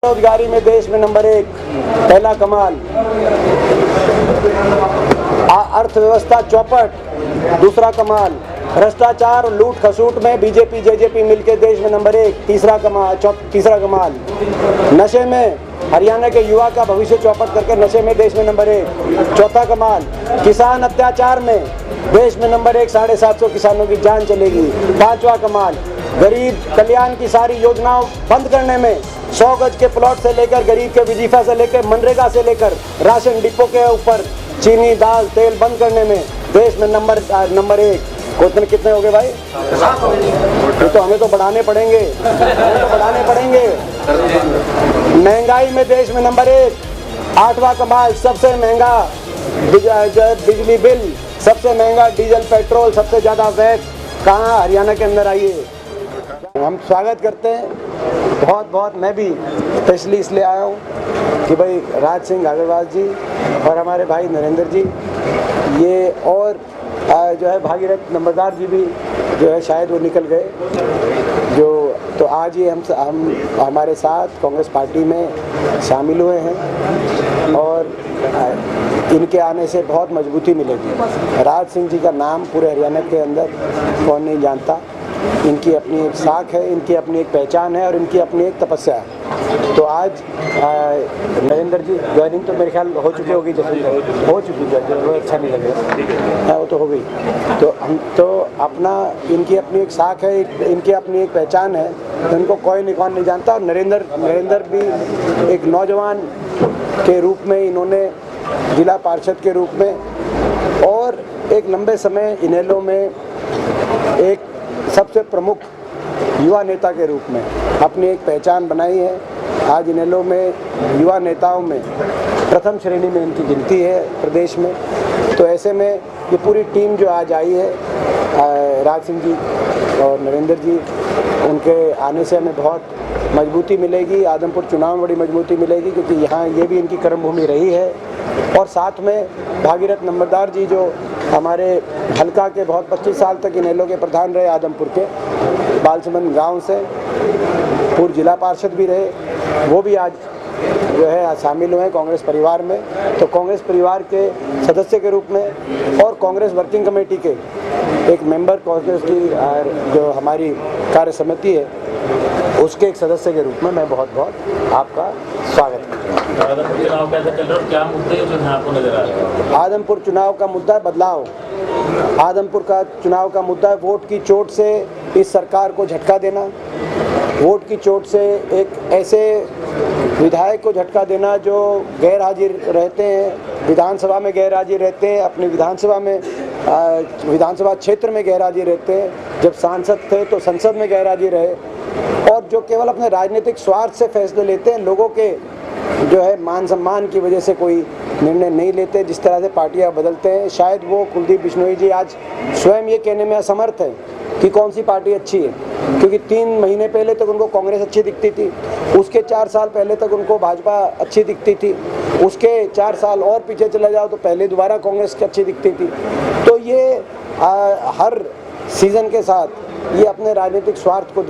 बेरोजगारी में देश में नंबर 1, पहला कमाल। अर्थव्यवस्था चौपट, दूसरा कमाल। भ्रष्टाचार और लूट खसूट में बीजेपी जेजेपी मिलकर देश में नंबर 1, तीसरा कमाल। नशे में हरियाणा के युवा का भविष्य चौपट करके नशे में देश में नंबर 1, चौथा कमाल। किसान अत्याचार में देश में नंबर 1, 750 किसानों की जान चलेगी, पांचवा कमाल। गरीब कल्याण की सारी योजनाओं बंद करने में 100 गज के प्लॉट से लेकर गरीब के वजीफा से लेकर मनरेगा से लेकर राशन डिपो के ऊपर चीनी दाल तेल बंद करने में देश में नंबर 1। कितने हो गए भाई? ये तो हमें तो बढ़ाने पड़ेंगे, महंगाई में देश में नंबर 1, 8वां कमाल। सबसे महंगा बिजली बिल, सबसे महंगा डीजल पेट्रोल, सबसे ज़्यादा वैट कहाँ? हरियाणा के अंदर आइए। हम स्वागत करते हैं बहुत। मैं भी स्पेशली इसलिए आया हूँ कि भाई राज सिंह अग्रवाल जी और हमारे भाई नरेंद्र जी ये और जो है भागीरथ नंबरदार जी भी जो है शायद वो निकल गए, जो तो आज ही हम हमारे साथ कांग्रेस पार्टी में शामिल हुए हैं और इनके आने से बहुत मजबूती मिलेगी। राज सिंह जी का नाम पूरे हरियाणा के अंदर कौन नहीं जानता। इनकी अपनी एक साख है, इनकी अपनी एक पहचान है और इनकी अपनी एक तपस्या है। तो आज नरेंद्र जी ज्वाइनिंग तो मेरे ख्याल हो चुकी होगी, हो चुकी है, वो अच्छा नहीं लगेगा, वो तो हो गई। तो हम तो अपना इनकी अपनी एक साख है, इनकी अपनी एक पहचान है, तो इनको कोई नहीं जानता। और नरेंद्र भी एक नौजवान के रूप में इन्होंने जिला पार्षद के रूप में और एक लंबे समय इनेलो में एक सबसे प्रमुख युवा नेता के रूप में अपनी एक पहचान बनाई है। आज इनेलो में युवा नेताओं में प्रथम श्रेणी में इनकी गिनती है प्रदेश में। तो ऐसे में ये पूरी टीम जो आज आई है, राज सिंह जी और नरेंद्र जी, उनके आने से हमें बहुत मजबूती मिलेगी। आदमपुर चुनाव में बड़ी मजबूती मिलेगी क्योंकि यहाँ ये भी इनकी कर्मभूमि रही है। और साथ में भागीरथ नंबरदार जी जो हमारे हल्का के बहुत 25 साल तक इनेलो के प्रधान रहे, आदमपुर के बालसमंद गांव से पूर्व जिला पार्षद भी रहे, वो भी आज जो है शामिल हुए कांग्रेस परिवार में। तो कांग्रेस परिवार के सदस्य के रूप में और कांग्रेस वर्किंग कमेटी के एक मेंबर, कांग्रेस की जो हमारी कार्य समिति है उसके एक सदस्य के रूप में मैं बहुत आपका स्वागत करता हूँ। आदमपुर चुनाव कैसा चल रहा है, क्या मुद्दे जो आपको नजर आ रहे हैं? आदमपुर चुनाव का मुद्दा है बदलाव। आदमपुर का चुनाव का मुद्दा है वोट की चोट से इस सरकार को झटका देना, वोट की चोट से एक ऐसे विधायक को झटका देना जो गैर हाजिर रहते हैं, विधानसभा में गैर हाजिर रहते हैं, अपनी विधानसभा क्षेत्र में गैर हाजिर रहते हैं, जब सांसद थे तो संसद में गैर हाजिर रहे, और जो केवल अपने राजनीतिक स्वार्थ से फैसले लेते हैं, लोगों के जो है मान सम्मान की वजह से कोई निर्णय नहीं लेते, जिस तरह से पार्टियां बदलते हैं। शायद वो कुलदीप बिश्नोई जी आज स्वयं ये कहने में असमर्थ है कि कौन सी पार्टी अच्छी है, क्योंकि 3 महीने पहले तक उनको कांग्रेस अच्छी दिखती थी, उसके 4 साल पहले तक उनको भाजपा अच्छी दिखती थी, उसके 4 साल और पीछे चले जाओ तो पहले दोबारा कांग्रेस की अच्छी दिखती थी। तो ये हर सीज़न के साथ ये अपने राजनीतिक स्वार्थ को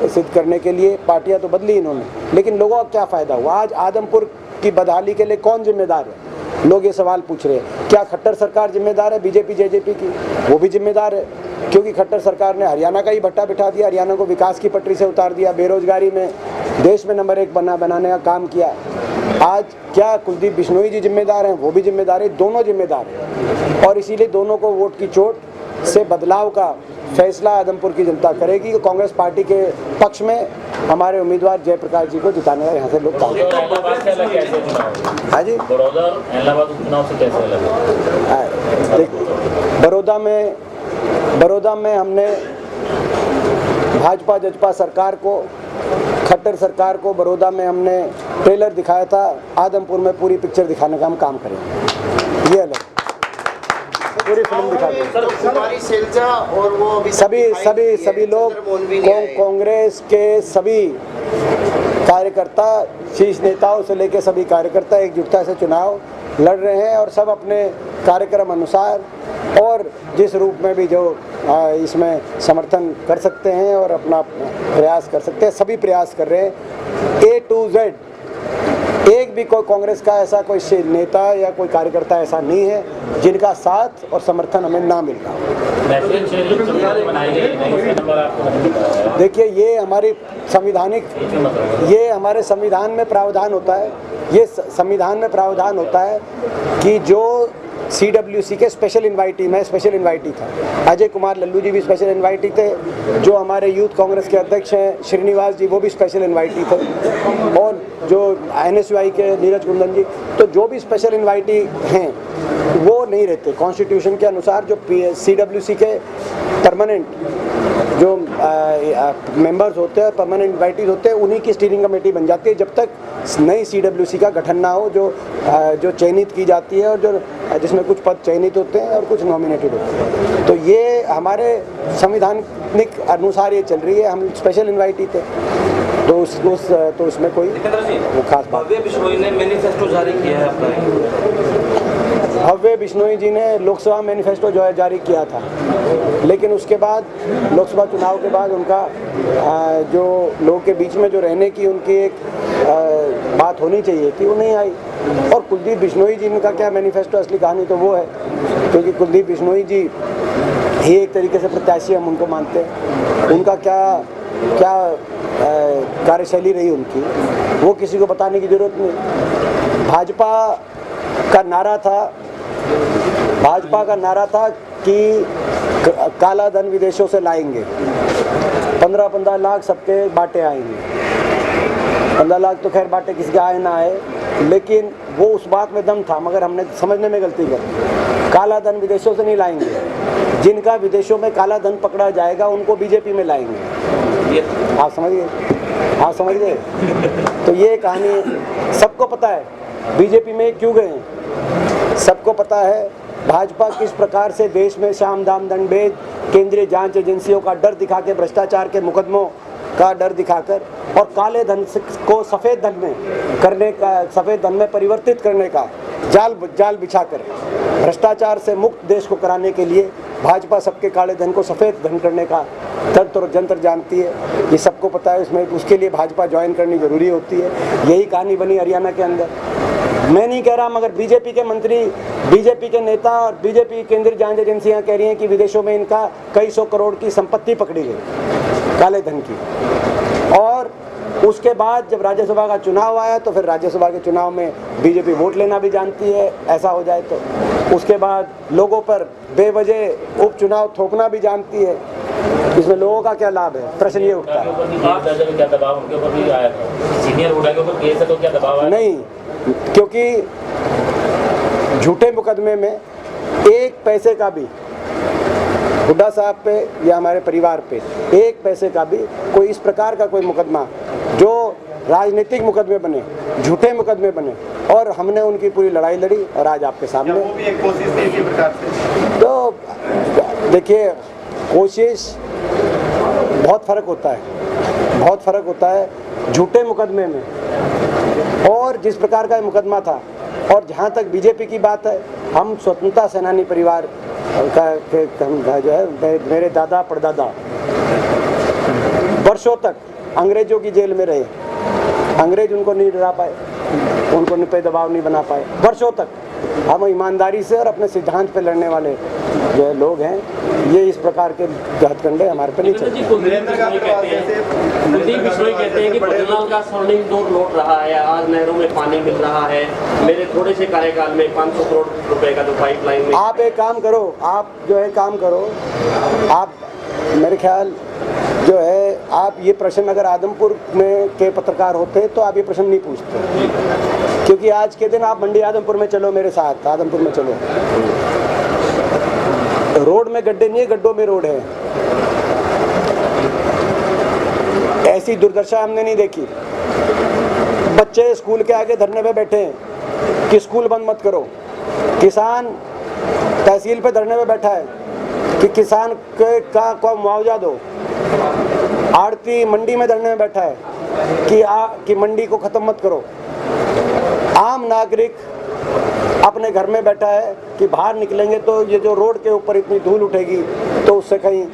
सिद्ध करने के लिए पार्टियां तो बदली इन्होंने, लेकिन लोगों का क्या फ़ायदा हुआ? आज आदमपुर की बदहाली के लिए कौन जिम्मेदार है? लोग ये सवाल पूछ रहे हैं। क्या खट्टर सरकार जिम्मेदार है बीजेपी जेजेपी की? वो भी जिम्मेदार है, क्योंकि खट्टर सरकार ने हरियाणा का ही भट्टा बिठा दिया, हरियाणा को विकास की पटरी से उतार दिया, बेरोजगारी में देश में नंबर 1 बनाने का काम किया। आज क्या कुलदीप बिश्नोई जी जिम्मेदार हैं? वो भी जिम्मेदार है, दोनों जिम्मेदार हैं। और इसीलिए दोनों को वोट की चोट से बदलाव का फैसला आदमपुर की जनता करेगी। कांग्रेस पार्टी के पक्ष में हमारे उम्मीदवार जयप्रकाश जी को जिताने का यहाँ से लोग काम करेंगे। हाँ जी, बड़ौदा और इलाहाबाद उपचुनाव से कैसे लगा? देखिए, बड़ौदा में हमने भाजपा जजपा सरकार को, खट्टर सरकार को बड़ौदा में हमने ट्रेलर दिखाया था। आदमपुर में पूरी पिक्चर दिखाने का हम काम करेंगे, ये अलग पूरी फिल्म दिखा और वो सभी लोग कांग्रेस के सभी कार्यकर्ता, शीर्ष नेताओं से लेकर सभी कार्यकर्ता एकजुटता से चुनाव लड़ रहे हैं और सब अपने कार्यक्रम अनुसार और जिस रूप में भी जो इसमें समर्थन कर सकते हैं और अपना प्रयास कर सकते हैं, सभी प्रयास कर रहे हैं। A to Z एक भी कोई कांग्रेस का ऐसा कोई नेता या कोई कार्यकर्ता ऐसा नहीं है जिनका साथ और समर्थन हमें ना मिल रहा। देखिए, ये हमारी ये हमारे संविधान में प्रावधान होता है, ये संविधान में प्रावधान होता है कि जो CWC के स्पेशल इन्वाइटी, मैं स्पेशल इन्वाइटी था, अजय कुमार लल्लू जी भी स्पेशल इन्वाइटी थे, जो हमारे यूथ कांग्रेस के अध्यक्ष हैं श्रीनिवास जी वो भी स्पेशल इन्वाइटी थे, और जो NSUI के नीरज कुंदन जी, तो जो भी स्पेशल इन्वाइटी हैं वो नहीं रहते। कॉन्स्टिट्यूशन के अनुसार जो CWC के परमानेंट जो मेंबर्स होते हैं, परमानेंट इन्वाइटीज होते हैं, उन्हीं की स्टीयरिंग कमेटी बन जाती है जब तक नई CWC का गठन ना हो, जो चयनित की जाती है और जो जिसमें कुछ पद चयनित होते हैं और कुछ नॉमिनेटेड होते हैं। तो ये हमारे संविधानिक अनुसार ये चल रही है। हम स्पेशल इन्वाइटी थे, तो उसमें कोई खास बात। भव्य बिश्नोई ने मैनिफेस्टो जारी किया है अपना। भव्य बिश्नोई जी ने लोकसभा मैनिफेस्टो जो है जारी किया था, लेकिन उसके बाद लोकसभा चुनाव के बाद उनका जो लोगों के बीच में जो रहने की उनकी एक बात होनी चाहिए थी, वो नहीं आई। और कुलदीप बिश्नोई जी का क्या मैनिफेस्टो, असली कहानी तो वो है, क्योंकि कुलदीप बिश्नोई जी ही एक तरीके से प्रत्याशी हम उनको मानते हैं। उनका क्या कार्यशैली रही उनकी, वो किसी को बताने की जरूरत नहीं। भाजपा का नारा था कि काला धन विदेशों से लाएंगे, 15-15 लाख सबके बाटे आएंगे। 15 लाख तो खैर बाटे किसी के आए ना आए, लेकिन वो उस बात में दम था, मगर हमने समझने में गलती कर। काला धन विदेशों से नहीं लाएंगे, जिनका विदेशों में काला धन पकड़ा जाएगा उनको बीजेपी में लाएंगे। आप समझ गए? तो ये कहानी सबको पता है, बीजेपी में क्यों गए हैं सबको पता है। भाजपा किस प्रकार से देश में साम दाम दंड भेद, केंद्रीय जांच एजेंसियों का डर दिखा के, भ्रष्टाचार के मुकदमों का डर दिखाकर और काले धन को सफ़ेद धन में करने का, सफ़ेद धन में परिवर्तित करने का जाल बिछाकर भ्रष्टाचार से मुक्त देश को कराने के लिए भाजपा सबके काले धन को सफ़ेद धन करने का तंत्र और जंत्र जानती है। ये सबको पता है। उसमें उसके लिए भाजपा ज्वाइन करनी ज़रूरी होती है। यही कहानी बनी हरियाणा के अंदर। मैं नहीं कह रहा, मगर बीजेपी के मंत्री, बीजेपी के नेता और बीजेपी केंद्रीय जांच एजेंसियां कह रही हैं कि विदेशों में इनका कई सौ करोड़ की संपत्ति पकड़ी गई काले धन की। और उसके बाद जब राज्यसभा का चुनाव आया तो फिर राज्यसभा के चुनाव में बीजेपी वोट लेना भी जानती है, ऐसा हो जाए तो। उसके बाद लोगों पर बेवजह उपचुनाव थोपना भी जानती है। इसमें लोगों का क्या लाभ है, प्रश्न ये उठता है। नहीं, क्योंकि झूठे मुकदमे में एक पैसे का भी, हुड्डा साहब पे या हमारे परिवार पे एक पैसे का भी कोई इस प्रकार का कोई मुकदमा जो राजनीतिक मुकदमे बने, झूठे मुकदमे बने, और हमने उनकी पूरी लड़ाई लड़ी और आज आपके सामने। वो भी एक कोशिश थी इसी प्रकार से। तो देखिए, कोशिश बहुत फ़र्क होता है, बहुत फ़र्क होता है झूठे मुकदमे में और जिस प्रकार का मुकदमा था। और जहाँ तक बीजेपी की बात है, हम स्वतंत्रता सेनानी परिवार का जो है, मेरे दादा परदादा वर्षों तक अंग्रेजों की जेल में रहे। अंग्रेज उनको नहीं डरा पाए, उनको पे दबाव नहीं बना पाए वर्षों तक। हम ईमानदारी से और अपने सिद्धांत पे लड़ने वाले जो है लोग हैं, ये इस प्रकार के हथकंडे हमारे पे नहीं चलते। कुलदीप बिश्नोई कहते हैं कि पटेल का स्वर्णिम दौर लौट रहा है, आज नहरों में पानी मिल रहा है, मेरे थोड़े से कार्यकाल में 500 करोड़ रुपए का जो पाइपलाइन में। आप एक काम करो, आप जो है काम करो, आप मेरे ख्याल जो है, आप ये प्रश्न अगर आदमपुर में के पत्रकार होते तो आप ये प्रश्न नहीं पूछते, क्योंकि आज के दिन आप मंडी आदमपुर में चलो, मेरे साथ आदमपुर में चलो, रोड में गड्ढे नहीं है, गड्ढों में रोड है। ऐसी दुर्दशा हमने नहीं देखी। बच्चे स्कूल के आगे धरने पे बैठे हैं कि स्कूल बंद मत करो। किसान तहसील पे धरने पे बैठा है कि किसान को मुआवजा दो। आड़ती मंडी में धरने में बैठा है कि मंडी को ख़त्म मत करो। आम नागरिक अपने घर में बैठा है कि बाहर निकलेंगे तो ये जो रोड के ऊपर इतनी धूल उठेगी तो उससे कहीं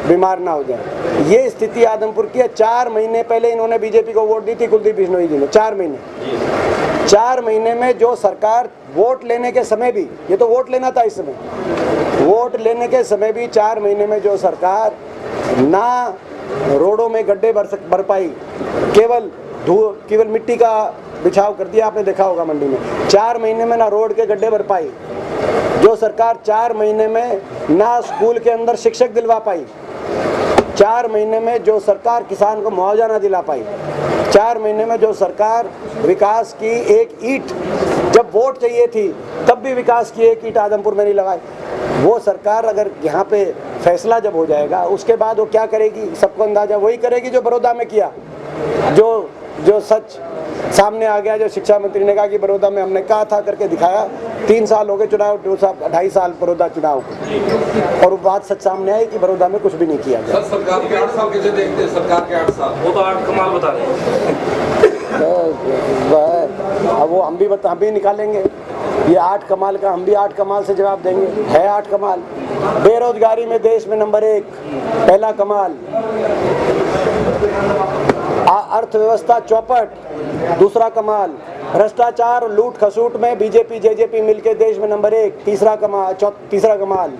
बीमार ना हो जाए। ये स्थिति आदमपुर की है। 4 महीने पहले इन्होंने बीजेपी को वोट दी थी, कुलदीप बिश्नोई जी ने। 4 महीने में जो सरकार वोट लेने के समय भी, ये तो वोट लेना था इस समय, वोट लेने के समय भी 4 महीने में जो सरकार ना रोडों में गड्ढे भर पाई, केवल मिट्टी का बिछाव कर दिया, आपने देखा होगा मंडी में। 4 महीने में ना रोड के गड्ढे भर पाई जो सरकार, 4 महीने में ना स्कूल के अंदर शिक्षक दिलवा पाई, 4 महीने में जो सरकार किसान को मुआवजा ना दिला पाई, 4 महीने में जो सरकार विकास की एक ईंट, जब वोट चाहिए थी तब भी विकास की एक ईंट आदमपुर में नहीं लगाई, वो सरकार अगर यहाँ पे फैसला जब हो जाएगा उसके बाद वो क्या करेगी, सबको अंदाजा वही करेगी जो बड़ौदा में किया। जो सच सामने आ गया, जो शिक्षा मंत्री ने कहा कि बड़ौदा में हमने कहा था करके दिखाया। 3 साल हो गए चुनाव, 2.5 साल बड़ौदा चुनाव, और वो बात सच सामने आई कि बड़ौदा में कुछ भी नहीं किया गया। सरकार के 8 साल कैसे देखते हैं? सरकार के 8 साल वो तो 8 कमाल बता रहे हैं। अब वो हम भी निकालेंगे ये 8 कमाल का, हम भी 8 कमाल से जवाब देंगे। है 8 कमाल। बेरोजगारी में देश में नंबर 1, पहला कमाल। अर्थव्यवस्था चौपट, दूसरा कमाल। भ्रष्टाचार लूट खसूट में बीजेपी जेजेपी मिलके देश में नंबर 1, तीसरा कमाल।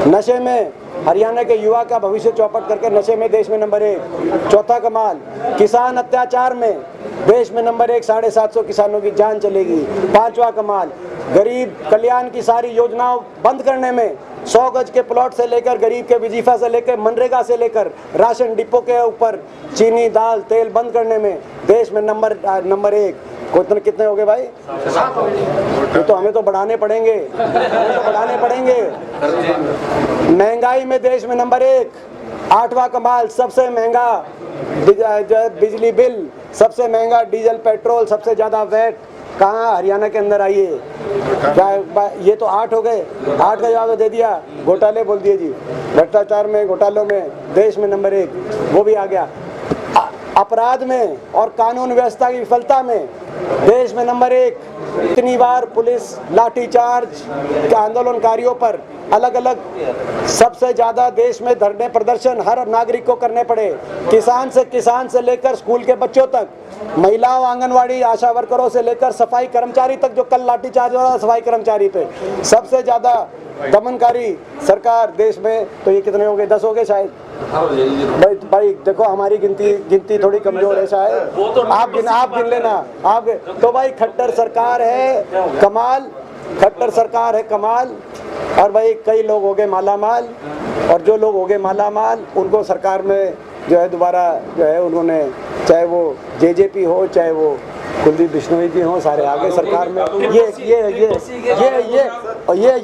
नशे में हरियाणा के युवा का भविष्य चौपट करके नशे में देश में नंबर 1, चौथा कमाल। किसान अत्याचार में देश में नंबर 1, 750 किसानों की जान चलेगी, 5वां कमाल। गरीब कल्याण की सारी योजनाओं बंद करने में, 100 गज के प्लॉट से लेकर गरीब के वजीफा से लेकर मनरेगा से लेकर राशन डिपो के ऊपर चीनी दाल तेल बंद करने में देश में नंबर 1। कितने हो गए भाई? ये तो हमें तो बढ़ाने पड़ेंगे, महंगाई में देश में नंबर 1, 8वां कमाल। सबसे महंगा बिजली बिल, सबसे महंगा डीजल पेट्रोल, सबसे ज्यादा वैट कहाँ? हरियाणा के अंदर। आइए क्या ये तो 8 हो गए, 8 का जवाब दे दिया। घोटाले बोल दिए जी, भ्रष्टाचार में घोटालों में देश में नंबर 1, वो भी आ गया। अपराध में और कानून व्यवस्था की विफलता में देश में नंबर 1। इतनी बार पुलिस लाठीचार्ज के आंदोलनकारियों पर अलग अलग सबसे ज्यादा देश में धरने प्रदर्शन हर नागरिक को करने पड़े, किसान से लेकर स्कूल के बच्चों तक, महिलाओं आंगनवाड़ी आशा वर्करों से लेकर सफाई कर्मचारी तक। जो कल लाठीचार्ज हो रहा सफाई कर्मचारी पे, सबसे ज्यादा दमनकारी सरकार देश में। तो ये कितने हो गए? 10 हो गए शायद। भाई देखो हमारी गिनती थोड़ी कमजोर है शायद। आप गिन लेना आप। तो भाई खट्टर सरकार है कमाल, खट्टर सरकार है कमाल। और भाई कई लोग हो गए मालामाल, और जो लोग हो गए मालामाल उनको सरकार में जो है दोबारा जो है उन्होंने, चाहे वो जेजेपी हो चाहे वो कुलदीप बिश्नोई जी हो, सारे आगे सरकार में। ये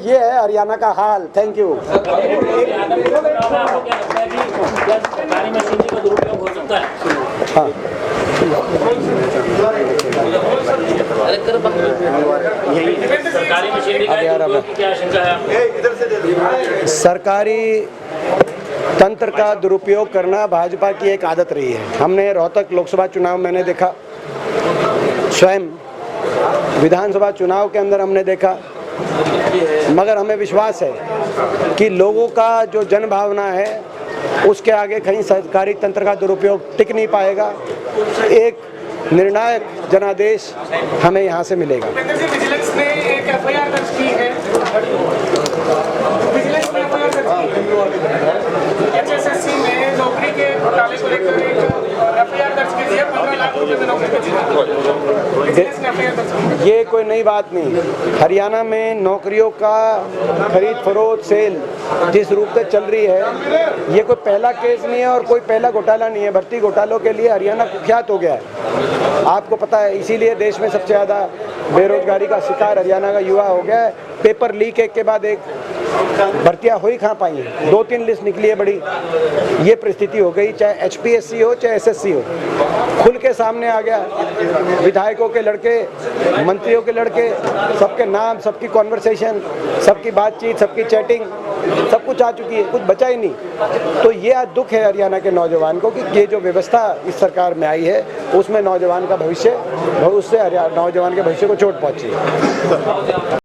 है हरियाणा का हाल। Thank you. सरकारी मशीनरी का दुरुपयोग हो सकता है। हाँ, सरकारी मशीनरी का दुरुपयोग की क्या आशंका है? सरकारी तंत्र का दुरुपयोग करना भाजपा की एक आदत रही है। हमने रोहतक लोकसभा चुनाव मैंने देखा, स्वयं विधानसभा चुनाव के अंदर हमने देखा, मगर हमें विश्वास है कि लोगों का जो जन भावना है उसके आगे कहीं सरकारी तंत्र का दुरुपयोग टिक नहीं पाएगा। एक निर्णायक जनादेश हमें यहाँ से मिलेगा। विजिलेंस ने एक एफआईआर दर्ज की है, विजिलेंस ने एफआईआर दर्ज की है एचएसएससी में नौकरी के घोटाले को लेकर एक एफआईआर दर्ज की है। 15 लाख रुपए में नौकरी की विजिलेंस ने एफआईआर दर्ज की। ये कोई नई बात नहीं। हरियाणा में नौकरियों का खरीद फरोख्त सेल जिस रूप से चल रही है, ये कोई पहला केस नहीं है और कोई पहला घोटाला नहीं है। भर्ती घोटालों के लिए हरियाणा कुख्यात हो गया है, आपको पता है। इसीलिए देश में सबसे ज़्यादा बेरोजगारी का शिकार हरियाणा का युवा हो गया है। पेपर लीक एक के बाद एक भर्तियाँ हो ही कहाँ पाई हैं। 2-3 लिस्ट निकली है बड़ी, ये परिस्थिति हो गई। चाहे HPSC हो चाहे SSC हो, खुल के सामने आ गया। विधायकों के लड़के, मंत्रियों के लड़के, सबके नाम, सबकी कॉन्वर्सेशन, सबकी बातचीत, सबकी चैटिंग, सब कुछ आ चुकी है, कुछ बचा ही नहीं। तो ये आज दुख है हरियाणा के नौजवान को कि ये जो व्यवस्था इस सरकार में आई है उसमें नौजवान का भविष्य, उससे नौजवान के भविष्य को चोट पहुंची है।